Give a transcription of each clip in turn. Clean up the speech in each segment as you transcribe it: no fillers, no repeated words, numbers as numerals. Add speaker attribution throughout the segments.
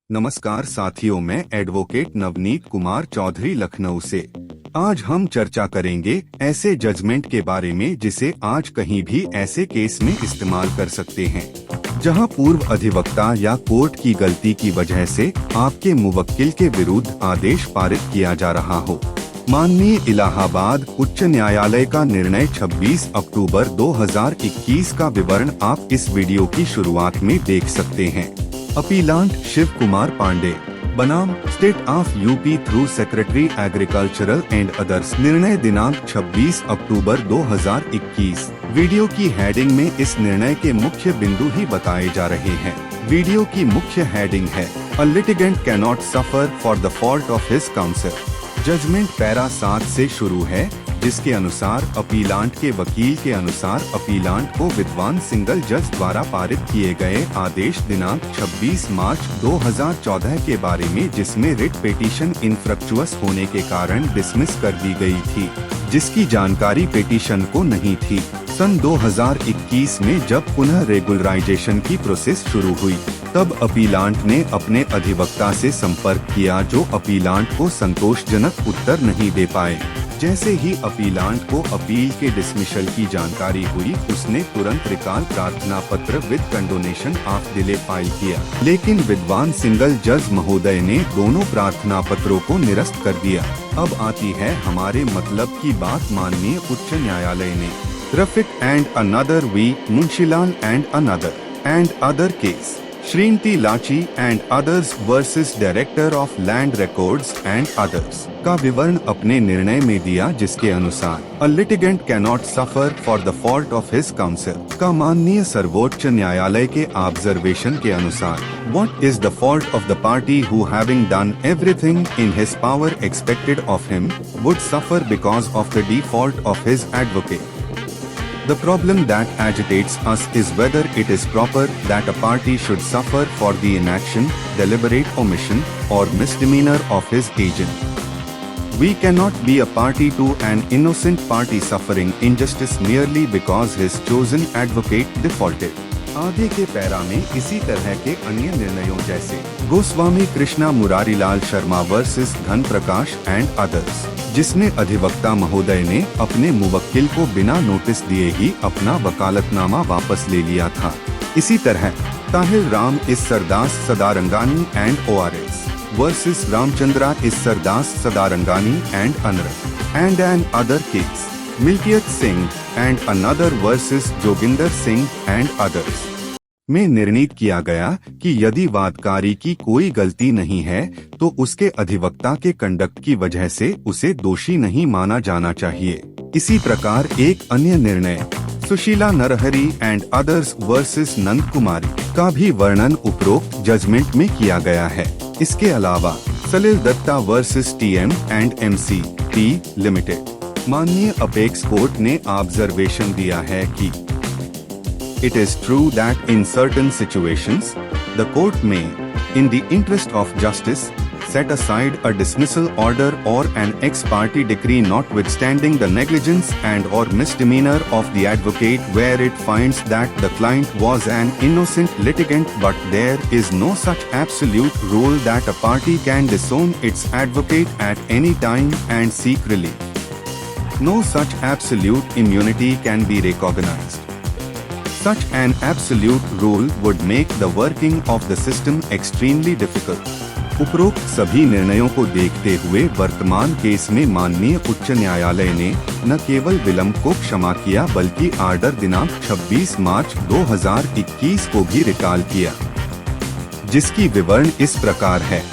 Speaker 1: नमस्कार साथियों, मैं एडवोकेट नवनीत कुमार चौधरी लखनऊ से। आज हम चर्चा करेंगे ऐसे जजमेंट के बारे में जिसे आज कहीं भी ऐसे केस में इस्तेमाल कर सकते हैं जहां पूर्व अधिवक्ता या कोर्ट की गलती की वजह से आपके मुवक्किल के विरुद्ध आदेश पारित किया जा रहा हो। माननीय इलाहाबाद उच्च न्यायालय का निर्णय 26 अक्टूबर 2021 का विवरण आप इस वीडियो की शुरुआत में देख सकते हैं। अपीलांट शिव कुमार पांडे बनाम state of UP through secretary agricultural and others. निर्णय दिनांक 26 अक्टूबर 2021। वीडियो की हेडिंग में इस निर्णय के मुख्य बिंदु ही बताए जा रहे हैं। वीडियो की मुख्य हेडिंग है a litigant can not suffer for the fault of his counsel. Judgment para 7 से शुरू है, जिसके अनुसार अपीलांट के वकील के अनुसार अपीलांट को विद्वान सिंगल जज द्वारा पारित किए गए आदेश दिनांक 26 मार्च 2014 के बारे में, जिसमें रिट पिटीशन इनफ्रक्चुअस होने के कारण डिसमिस कर दी गई थी, जिसकी जानकारी पिटीशन को नहीं थी। सन 2021 में जब पुनः रेगुलराइजेशन की प्रोसेस शुरू हुई, तब अपीलांट ने अपने अधिवक्ता से संपर्क किया, जो अपीलांट को संतोषजनक उत्तर नहीं दे पाए। जैसे ही अपीलांट को अपील के डिसमिशल की जानकारी हुई, उसने तुरंत रिकॉल प्रार्थना पत्र with condonation of delay file किया, लेकिन विद्वान सिंगल जज महोदय ने दोनों प्रार्थना पत्रों को निरस्त कर दिया। अब आती है हमारे मतलब की बात। माननीय उच्च न्यायालय ने Rafiq and another v Munshilal and other case Shrimati Lachi and others versus director of land records and others का विवरण अपने निर्णय में दिया, जिसके अनुसार a litigant can not suffer for the fault of his counsel का माननीय सर्वोच्च न्यायालय के ऑब्जर्वेशन के अनुसार what is the fault of the party who having done everything in his power expected of him would suffer because of the default of his advocate. The problem that agitates us is whether it is proper that a party should suffer for the inaction, deliberate omission, or misdemeanor of his agent. We cannot be a party to an innocent party suffering injustice merely because his chosen advocate defaulted. आगे के para में इसी तरह के अन्य निर्णयों जैसे Goswami Krishna Murarilal Sharma versus धन प्रकाश एंड अदर्स, जिसमें अधिवक्ता महोदय ने अपने मुवक्किल को बिना नोटिस दिए ही अपना वकालतनामा वापस ले लिया था। इसी तरह Tahir Ram Isardas Sadarangani and ORS versus Ramchandra Isardas Sadarangani and अनरत and an other case Milkiyat Singh and another versus Joginder Singh and others में निर्णित किया गया कि यदि वादकारी की कोई गलती नहीं है तो उसके अधिवक्ता के कंडक्ट की वजह से उसे दोषी नहीं माना जाना चाहिए। इसी प्रकार एक अन्य निर्णय Sushila Narhari and others versus Nand Kumari का भी वर्णन उपरोक्त जजमेंट में किया गया है। इसके अलावा Salil Datta versus TM and MC T limited माननीय अपेक्स कोर्ट ने ऑब्जर्वेशन दिया है कि it is true that in certain situations the court may, in the interest of justice, set aside a dismissal order or an ex parte decree notwithstanding the negligence and or misdemeanor of the advocate where it finds that the client was an innocent litigant, but there is no such absolute rule that a party can disown its advocate at any time and seek relief. No such absolute immunity can be recognized. Such an absolute rule would make the working of the system extremely difficult. उपरोक्त सभी निर्णयों को देखते हुए वर्तमान case में माननीय उच्च न्यायालय ने न केवल विलंब को क्षमा किया, बल्कि आर्डर दिनांक 26 मार्च 2021 को भी रिकॉल किया, जिसकी विवरण इस प्रकार है।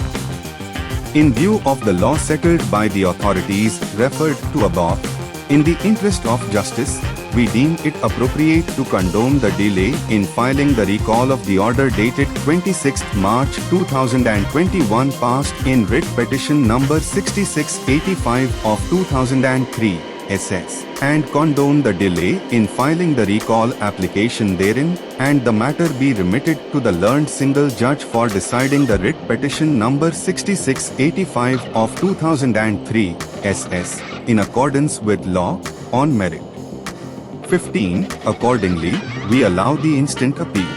Speaker 1: In view of the law settled by the authorities referred to above, in the interest of justice, we deem it appropriate to condone the delay in filing the recall of the order dated 26 March 2021 passed in writ petition number 6685 of 2003 SS and condone the delay in filing the recall application therein, and the matter be remitted to the learned single judge for deciding the writ petition number 6685 of 2003 SS in accordance with law on merit. 15. Accordingly, we allow the instant appeal.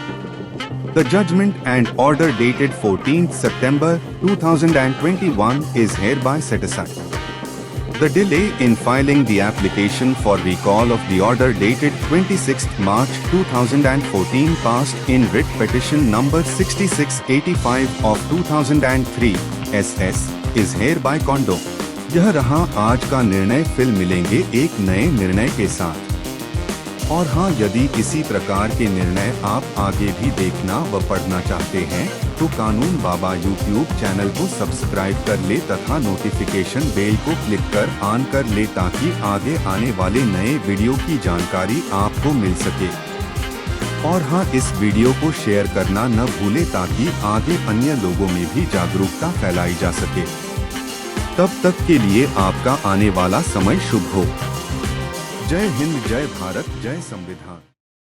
Speaker 1: The judgment and order dated 14th September 2021 is hereby set aside. The delay in filing the application for recall of the order dated 26th March 2014 passed in writ petition number 6685 of 2003 SS is hereby condoned. यह रहा आज का निर्णय। फिर मिलेंगे एक नए निर्णय के साथ। और हाँ, यदि इसी प्रकार के निर्णय आप आगे भी देखना व पढ़ना चाहते हैं तो कानून बाबा यूट्यूब चैनल को सब्सक्राइब कर ले तथा नोटिफिकेशन बेल को क्लिक कर ऑन कर ले ताकि आगे आने वाले नए वीडियो की जानकारी आपको मिल सके। और हाँ, इस वीडियो को शेयर करना न भूले ताकि आगे अन्य लोगों में भी जागरूकता फैलाई जा सके। तब तक के लिए आपका आने वाला समय शुभ हो। जय हिंद, जय भारत, जय संविधान।